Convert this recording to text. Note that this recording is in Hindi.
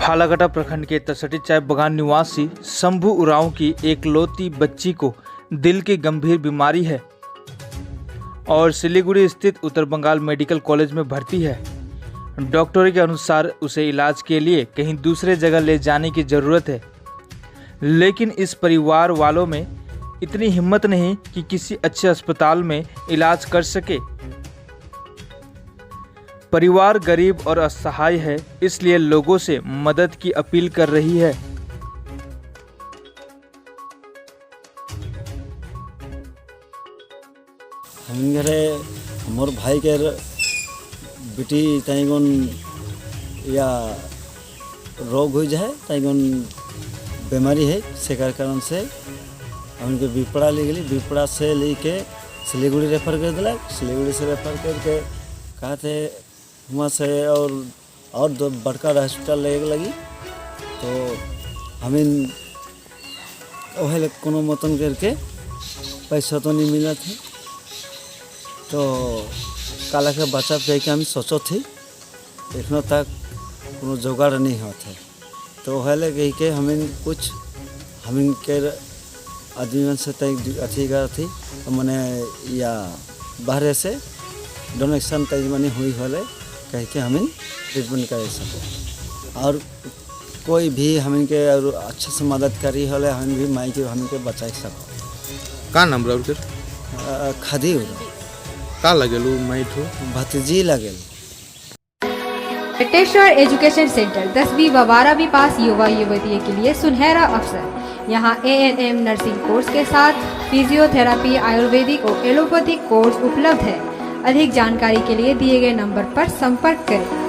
फालाकाटा प्रखंड के तसटी चाय बगान निवासी शंभू उरांव की एकलौती बच्ची को दिल की गंभीर बीमारी है और सिलीगुड़ी स्थित उत्तर बंगाल मेडिकल कॉलेज में भर्ती है। डॉक्टरों के अनुसार उसे इलाज के लिए कहीं दूसरे जगह ले जाने की ज़रूरत है, लेकिन इस परिवार वालों में इतनी हिम्मत नहीं कि किसी अच्छे अस्पताल में इलाज कर सके। परिवार गरीब और असहाय है, इसलिए लोगों से मदद की अपील कर रही है। हम घरे मोर भाई के बेटी तैगन या रोग हो जाए तैगन बीमारी है, से कारण से हमके विपड़ा ले गई। विपड़ा से लेके सिलीगुड़ी रेफर कर दिला। सिलीगुड़ी से रेफर करके कहा थे वहाँ से और दो बड़का हॉस्पिटल ले लगी। तो हमें वह कोनो मतन करके पैसा तो नहीं मिला था, तो काला के बचाव करके हम सोचो थी, इतना तक कोनो जुगाड़ नहीं हुआ था। तो वह कही के हमें कुछ हमें के आदमी से तय अथी कर थी, तो मैंने या बाहर से डोनेशन तयमानी हुई वाले कह के हमें ट्रीटमेंट कर सको। और कोई भी हमें के अच्छे से मदद करी होले हमें भी माई के हमें के बचा सको। का नाम रहा खादी हो का लगेलू माई ठो भतीजी लगेल। रटेश्वर एजुकेशन सेंटर 10वीं व 12वीं पास युवा युवतियों के लिए सुनहरा अवसर। यहाँ ANM नर्सिंग कोर्स के साथ फिजियोथेरेपी, आयुर्वेदिक और एलोपैथिक कोर्स उपलब्ध है। अधिक जानकारी के लिए दिए गए नंबर पर संपर्क करें।